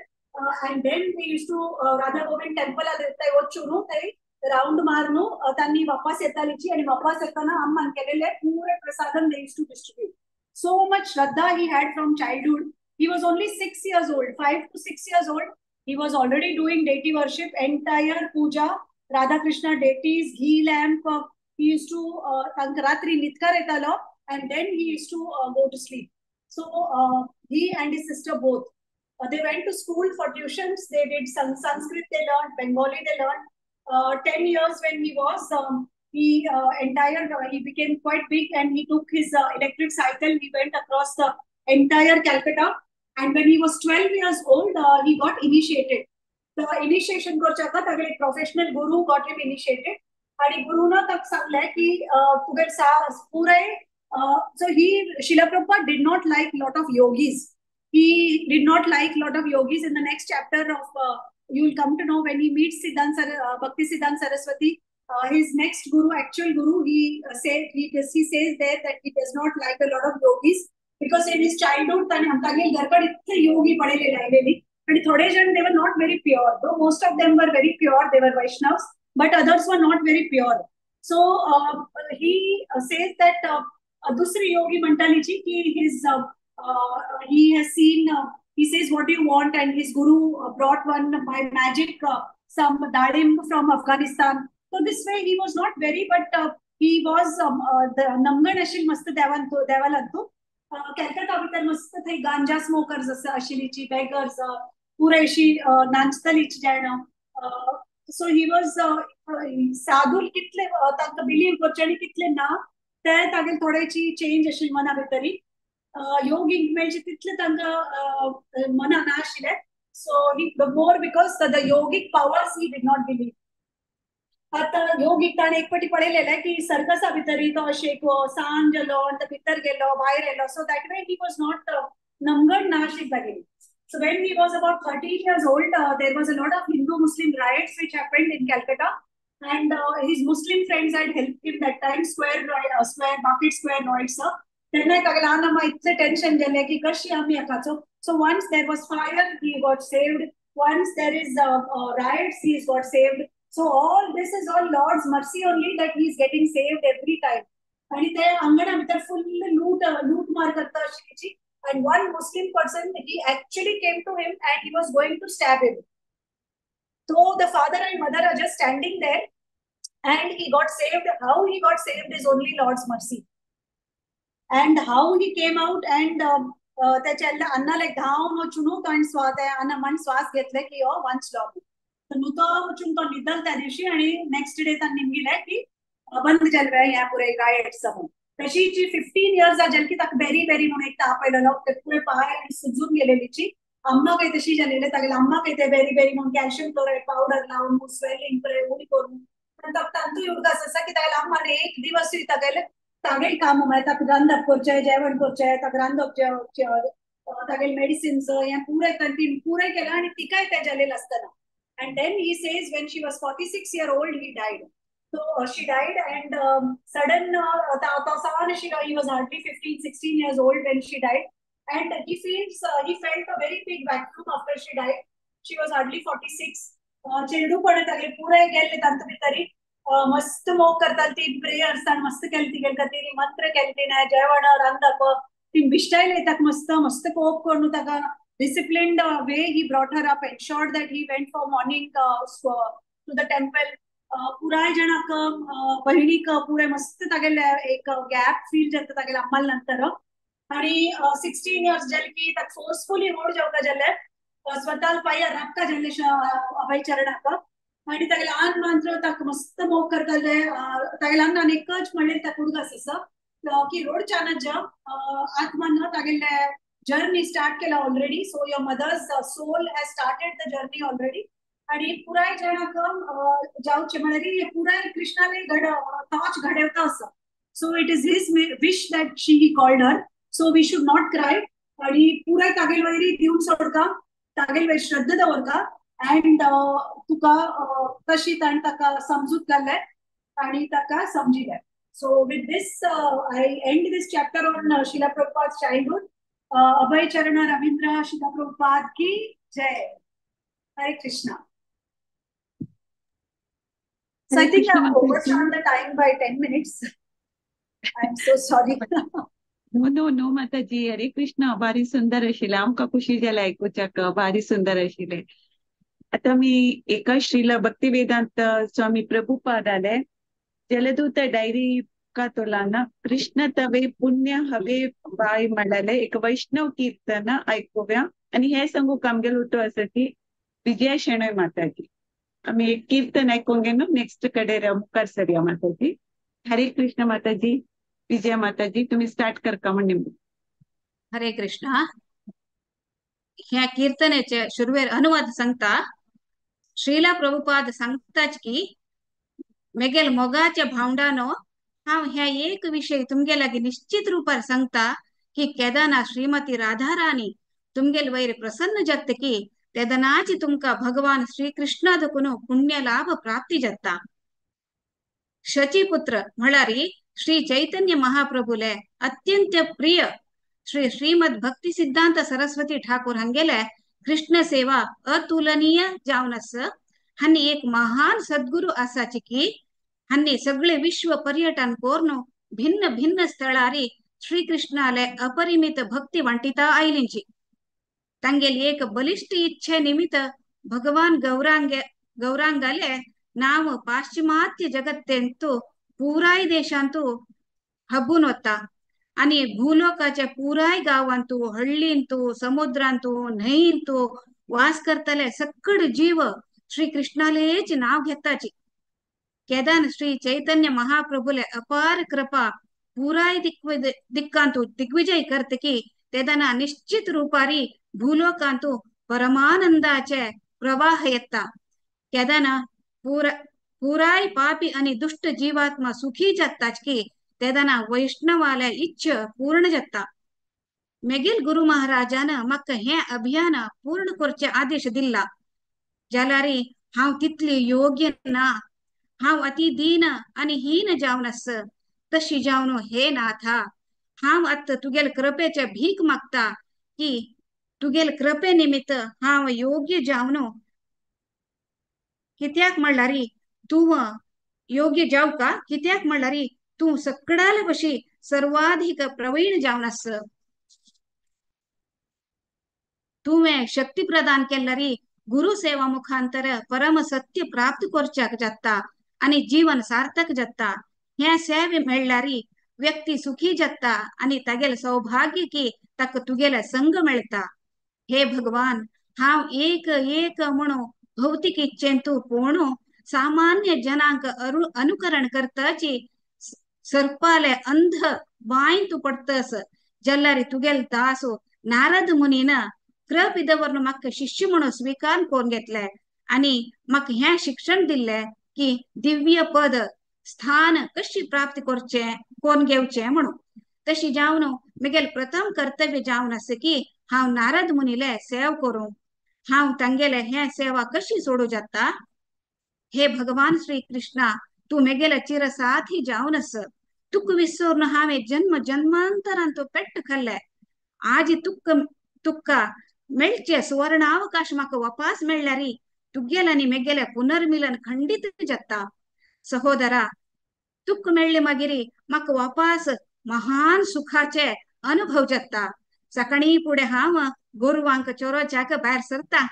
And then we used to Radha Govind temple alirtai vachunu tai round marnu tanni vapas yetalichi and vapas yetana amman kelele pure prasadam they used to distribute. So much shraddha he had from childhood. He was only 6 years old, 5 to 6 years old. He was already doing deity worship, entire puja, Radha Krishna deities, ghee lamp. He used to ratri nitkar etalo and then he used to go to sleep. So he and his sister both. They went to school for tuitions. They did Sanskrit, they learned Bengali, they learned 10 years when he was, he became quite big and he took his electric cycle. He went across the entire Calcutta. And when he was 12 years old, he got initiated. The initiation korchaka tagele professional guru got him initiated. And guru na tak sangle ki pugar sa pure. So Srila Prabhupada did not like lot of yogis. He did not like a lot of yogis. In the next chapter of you will come to know when he meets Bhakti Siddhanta Saraswati, his next guru, actual guru, he says there that he does not like a lot of yogis because in his childhood yogi and they were not very pure. Though most of them were very pure, they were Vaishnavas, but others were not very pure. So he says that dusri yogi mentalichi ki he has seen, he says, what do you want? And his guru brought one by magic, some dadim from Afghanistan. So this way he was not very, but he was the Namgan Ashil Mast Devalantu. Calcutta Vitar Mast Thai Ganja smokers, Ashilichi, beggars, Pureshi, Nanchtalich Jana. So he was Sadhul Kitle, Tanka believe Kochani Kitle na, there Tagil Thodechi change Ashil Mana Vitari. Yogi image title tanga mana nashile. So the more because the yogic powers he did not believe. आता योगिक ताणे एक पटी पळयलेले की सर्कसा भितर तो अशें सांज जालो आनी भितर गेलो भायर yellow. So that way he was not namgad nashik जागेली. So when he was about 13 years old, there was a lot of Hindu-Muslim riots which happened in Calcutta, and his Muslim friends had helped him that time. Market Square, Noida. Tension. So once there was fire, he got saved. Once there is riots, he got saved. So all this is all Lord's mercy only that he is getting saved every time. And ते अंगणा भितर full loot मार करता आशिल्ली. and one Muslim person, he actually came to him and he was going to stab him. So the father and mother are just standing there, and he got saved. How he got saved is only Lord's mercy. And how he came out, and त्याच्या अन्नाला धांवन वचून ताणें अन्न मन श्वास घेतले की हो वन्स लॉब. न्हू तो वचून तो न्हिदल त्या दिवशी, आणि नेक्स्ट डे ताणें निमगिले की बंद जाले ह्या पुरे गायड्स म्हणून. तशी जी 15 इयर्स जाली की ताका बेरी बेरी म्हणून एक ताप आयलेलो, ते पुरे पाय आनी सुजून गेलेलीची. अम्मा काही तशी जालेले, तागेले अम्मा काही ते बेरी बेरी म्हणून कॅल्शियम क्लोराइड पावडर लावन स्वेलिंग पुरे उणी करून तांतूय उडगास आसा की तागेले अम्माने एक दिवस तागेले तागेल काम ताका रांदप करचें, जेवण करचें, ताका रांदप तागेले मेडिसिन्स हें पुरे पुरे केलें, आनी तिकाय तें जालेलें आसतना. And then he says when she was 46 years old, he died. So she died, and sudden, he was hardly 15, 16 years old when she died. And he felt a very big vacuum after she died. She was hardly 46. चेडूपण तागेले पुरे गेल्ले तांतू भितरी. मस्त मोग करताली ती, prayers मस्त केली ती खातीर, मंत्र केली तिणें, जेवण रांदप ती बिश्टायले ताका मस्त मस्त कोप करून ताका disciplined way he brought her up, ensured that he went for morning to the temple. पुराय जणाक बहिणीक पुरे मस्त तागेले एक गॅप फील जाता तागेले अम्माल नंतर. आणि 16 इयर्स जाले की ताका फोर्सफुली रोड जेवका जाले, स्वतः पाया राखका जाले अभय चरणाक. आणि तागेले आन मात्र ताका मस्त मोग करताले. तागेले आन एकच म्हणले ताका उडगास आसा की रोड चानत जा आत्मान तागेले journey start केला already. So your mother's soul has started the journey already. आणि पुराय जणाक जावचे म्हळ्यार पुराय कृष्णाले तोच घडवता आसा. So it is his wish that he called her. So we should not cry. आणि पुराय तागेल वयरी दिवन सोडका, तागेल वयर श्रद्धा दवरका, and तुका कशी ताणें ताका समजूत घाल्ले आणि ताका समजिले. So with this I end this chapter on Srila Prabhupada's childhood. अभय चरण रविंद्र शिला प्रभुपाद की जय. Hare Krishna. So I think I've overshot the time by 10 minutes. I'm so sorry. No, माताजी. हरे कृष्ण. भारी सुंदर आशिल्ले, आमकां खुशी जाला आयकुच्याक. भारी सुंदर आशिल्ले. आता मी एका श्रीला भक्ती वेदांत स्वामी प्रभुपाद आले जलदूत डायरी का तोलाना कृष्ण तवे पुण्य हवे बाय म्हणाले एक वैष्णव कीर्तन ऐकूया. आणि हे सांगू कामगेल होतो असं की विजया शेणय माताजी. आम्ही एक कीर्तन ऐकून घेऊ, नेक्स्ट कडे मुखार सरूया माताजी. हरे कृष्ण माताजी. विजया माताजी तुम्ही स्टार्ट करका म्हणजे. हरे कृष्ण. ह्या कीर्तनाचे शुरुवेर अनुवाद सांगता. श्रीला प्रभुपाद सांगताच की मेगेल मोगाच्या भावंडानो हांव ह्या एक विषय तुमगे लागी निश्चित रूपार सांगता की केदाना श्रीमती राधा राणी तुमगेल वयर प्रसन्न जात की तेदनाच तुमका भगवान श्री कृष्णादकुनो पुण्य लाभ प्राप्ती जाता. शचीपुत्र म्हळारी श्री चैतन्य महाप्रभुले अत्यंत प्रिय श्री श्रीमद भक्ती सिद्धांत सरस्वती ठाकूर हंगेले कृष्ण सेवा अतुलनीय जावनस. हन्नी एक महान सद्गुरु आसाची की हन्नी सगळे विश्व पर्यटन कोरनो भिन्न भिन्न स्थळारी श्री कृष्णाले अपरिमित भक्ती वंटिता आयलिंची. तंगेल एक बलिष्ठ इच्छे निमित्त भगवान गौरांगाले नाव पाश्चिमात्य जगत्तेंतू पुराय देशांतू हबून होता. आणि भूलोकाच्या पुराय गावांतू हळ्ळींतू समुद्रांतू न्हंयंतू वास करतले सकड जीव श्री कृष्णालेच नाव घेताची. केदान श्री चैतन्य महाप्रभुले अपार कृपा पुराय दिक्कांतू दिग्विजय करते की तेदना निश्चित रूपारी भूलोकांतू परमानंदाचे प्रवाह येता. केदाना पुराय पापी आणि दुष्ट जीवात्मा सुखी जाताच की तेदना वैष्णवाले इच्छ पूर्ण जाता. मेगिल गुरु महाराजान म्हाका हे अभियान पूर्ण करचे आदेश दिला. जाल्यारी हांव तितली योग्य ना. हांव अति दीन आणि हीन जावनस. तशी जावन हे नाथा हांव आत्ता तुगेल कृपेचे भीक मागता की तुगेल कृपे निमित्त हांव योग्य जावन. कित्याक म्हणल्यारी तू योग्य जाव का. कित्याक म्हणल्यारी तू सकडाल कशी सर्वाधिक प्रवीण जावनस. तुवें शक्ती प्रदान केल्लरी गुरु सेवा मुखांतर परम सत्य प्राप्त करच्याक जाता आणि जीवन सार्थक जाता। हे सेवे मेळ्ळारी व्यक्ती सुखी जाता आणि तागेल सौभाग्य की ताक तुगेला संग मेळता। हे भगवान, हांव एक एक म्हणून भौतिक इच्छेन तू पोणू सामान्य जनांक अनुकरण करताची सर्पाले अंध बाईन तू पडतस जल्लारी तुगेल दासो नारद मुनीन कृप इदवरन म्हाका शिष्य म्हणून स्वीकार करून घेतले आणि म्हाका हे शिक्षण दिले की दिव्य पद स्थान कशी प्राप्त करचे कोण घेवचे म्हणून। तशी जावन म्हगेल प्रथम कर्तव्य जावन आस की हांव नारद मुनीले सेव करूं। हांव तांगेले हे सेवा कशी सोडू जाता। हे भगवान श्री कृष्णा, तू म्हगेले चिरसाथी जावन आस। तुक विसरून हांवें जन्म जन्मांतरान तू पेट्ट खाल्ले। आज तुक्का मेळचे सुवर्णावकाश म्हाका वापस मेळ्ळारी तुगेले आनी म्हगेले पुनर्मिलन खंडित जाता। सहोदरा, तुक मेळ्ळे मागिरी म्हाका वापस महान सुखाचे अनुभव जाता। सकाळी पुढे हांव गोरवांक चोरोवच्याक भायर सरता।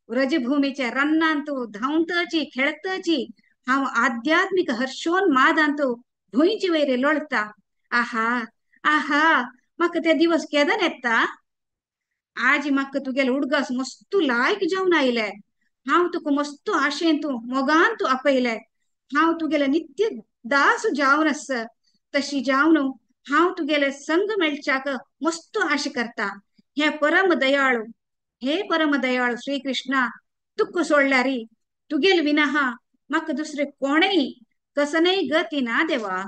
व्रजभूमीचे रन्नांतू धांवतची खेळतची हांव आध्यात्मिक हर्षोन्मादांतू भुंयचे वयरे लोळता। आहा आहा, म्हाका ते दिवस केदन येता। आज म्हाका तुगेले उडगास मस्तू लायक जावन आयले। हांव तुका मस्तू आशेन तू मोगान तू आपयले। हांव तुगेले नित्य दास जावन आस। तशी जावन हांव तुगेले संग मेळच्याक मस्तू आश करता। हे परम दयाळू श्री कृष्णा, तुक सोडल्यारी तुगेल विना म्हाका दुसरे कोणेय कसनय गती ना देवा।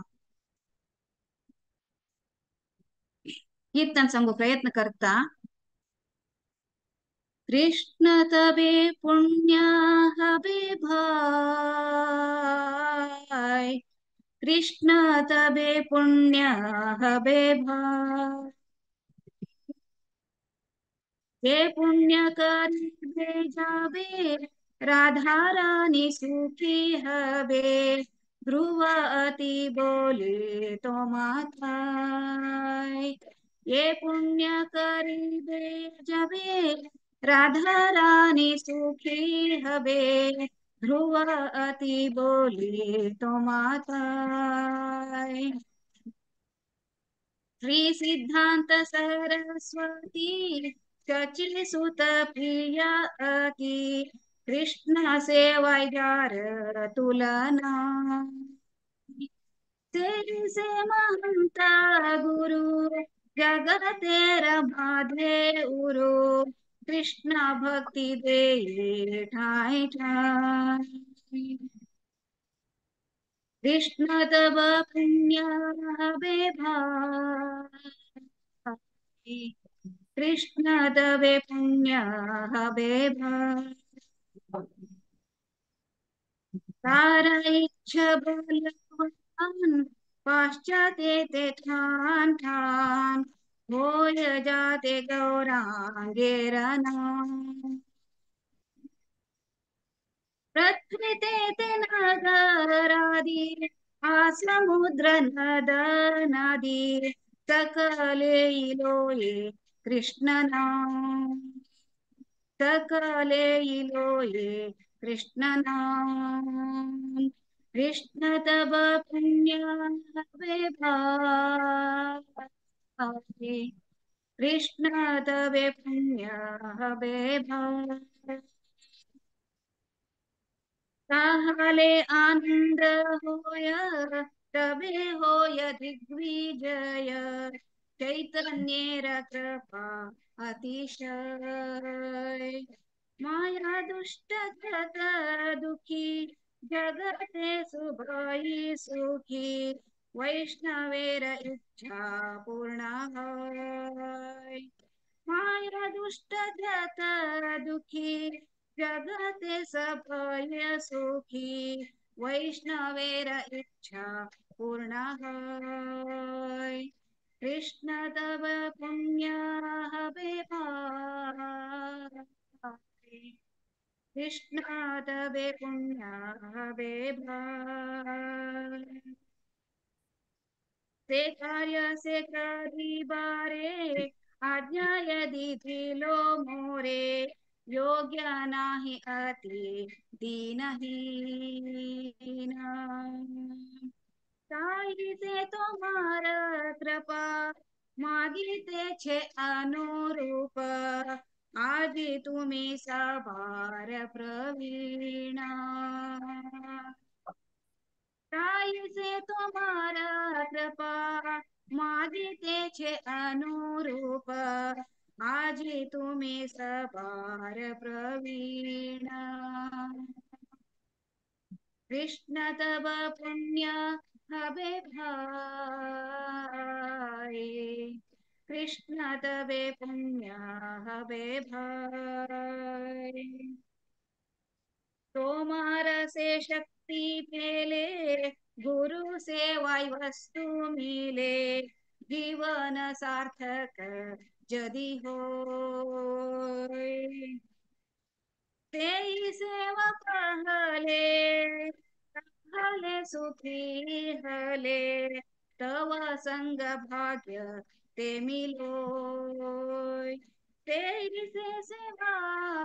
कीर्तन सांगू प्रयत्न करता। कृष्ण तबे पुण्य हबे भाई, कृष्ण तबे पुण्य हबे भाई। हे पुण्य करिबे जाबे राधा रानी सुखी हबे, ध्रुव अति बोले तो माथाय। ये पुण्य करिबे जाबे राधा रानी सुखी हबे, ध्रुव अति बोले तो माथाय। श्री सिद्धांत सरस्वती शची सुत प्रिया अति, कृष्ण सेवाय जार तुलना। तेरी से महंता गुरु जगतेर बाधे उरु, कृष्ण भक्ति दे ठाई ठाई। कृष्ण तब पुण्य हबे भाई, कृष्ण तबे पुण्य हबे भाई। तारा इच्छा बलवान पाश्चात्य ते ठान ठान, होय जाते गौरांगेर नाम। पृथ्वी ते नगरादी समुद्र नद नदी, सकले इलोये कृष्ण नाम। सकले इलोये कृष्ण नाम। कृष्ण तब पुण्य हबे भाई, कृष्ण तबे पुण्य हबे भाई। ताहले आनंद होय तबे होय दिग्विजय, चैतन्येर कृपा अतिशय। माया दुष्ट जगत दुखी जगते सुभाई सुखी, वैष्णवेर इच्छा पूर्ण होय। माया दुष्ट जगत दुखी जगते सभय सुखी, वैष्णवेर इच्छा पूर्ण होय। कृष्ण तब पुण्य हबे भाई, कृष्ण तबे पुण्य हबे भाई। से कार्य से करी बारे आज्ञा यदि त्रिलो मोरे योग्य नाही अति दीनहीन चाहिए तुम्हारा कृपा मागिते छे अनुरूप आज तुम्ही सवार प्रवीण चाहिए तुम्हारा कृपा मागिते छे अनुरूप आज तुम्ही सवार प्रवीण कृष्ण तब पुण्य हबे भाई कृष्ण तबे पुण्य हबे भाई तोमार से शक्ति फैले गुरु से वाई वस्तु मिले जीवन सार्थक जदि हो तेई सेवा कहले हले सुखी हले तव संग भाग्य ते मिलो तेरी से सेवा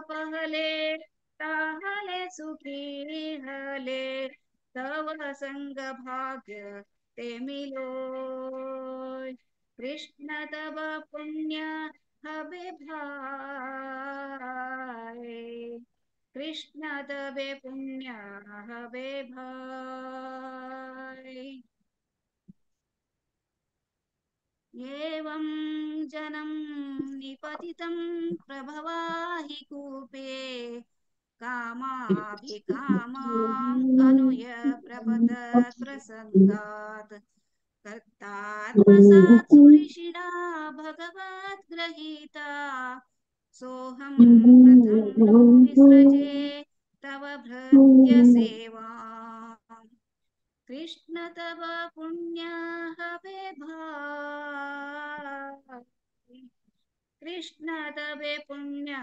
पहले ताहले सुखी हले तव संग भाग्य ते मिलो कृष्ण तव पुण्य हबे भाई कृष्ण तबे पुण्य हबे भाई एवं जनं निपतितं प्रभवाहि कूपे कामाभिकामाम् अनुय प्रपतत् प्रसन्गात् कर्तात्मसात् सुऋषिणा भगवत् गृहीता सोऽहं प्रथमो विसृजे तव भृत्य सेवा कृष्ण तव पुण्य हवे भाई कृष्ण तवे पुण्य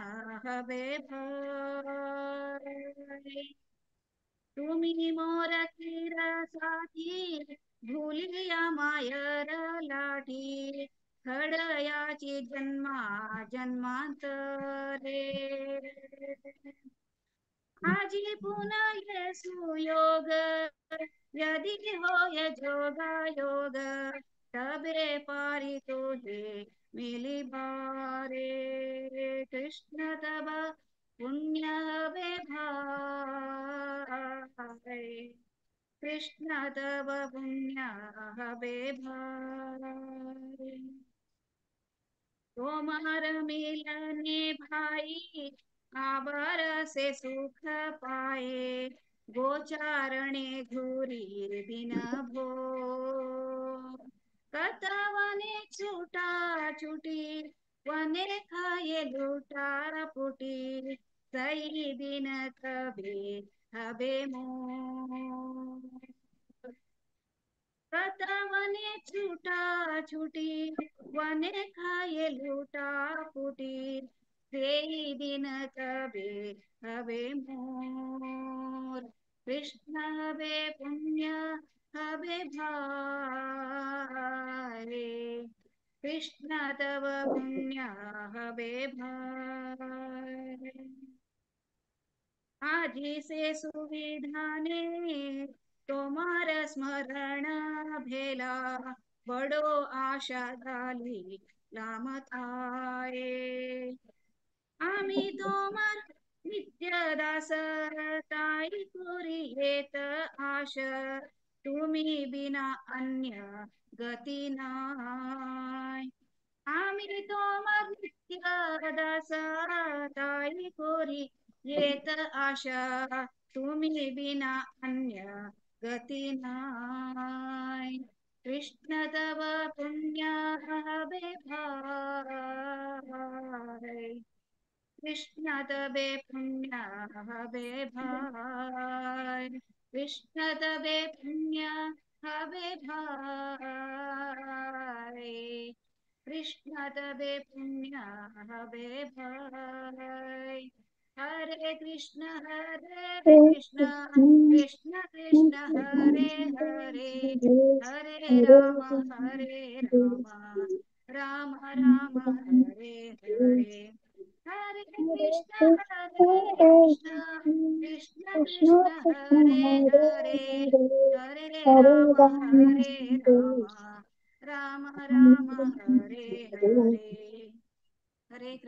हवे भाई तुम्ही मोर कीरा साथी भूलिया मायर लाठी खडयाची जन्मा जन्मांतरे आजी पुन्हा ये सुयोग यदि होय जोगा योग तबे पारी तुझे मिली बारे कृष्ण तब पुण्य वे भाई कृष्ण तब पुण्य वे भाई तोमार मिलने भाई आबर से सुख पाए गोचारणे घूरी दिन भो कतवने छूटा छूटी वने खाए लूटार पुटी सही दिन कभी हबे मोर कतवने छूटा छूटी वने खाए लूटा फूटी सेई दिन कबे हवे मोर कृष्ण हवे पुण्य हवे भाई कृष्ण तव पुण्य हवे भाई आजी से सुविधाने तोमार स्मरण भेला बडो आशा झाली लामत आये आम्ही तोमार नित्य दास ताई पुरी येत आश तुम्ही बिना अन्य गती नाय आम्ही तोमार नित्य दास ताई कोरी येत आशा तुम्ही बिना अन्य गती नाय कृष्ण तव पुण्य हवे भाई कृष्ण तबे पुण्य हवे भाई कृष्ण तबे पुण्य हवे भाई कृष्ण तबे पुण्य हवे भाई हरे कृष्ण कृष्ण कृष्ण कृष्ण हरे हरे हरे राम राम राम हरे हरे, हरे कृष्ण कृष्ण कृष्ण हरे हरे, हरे राम राम राम हरे हरे, हरे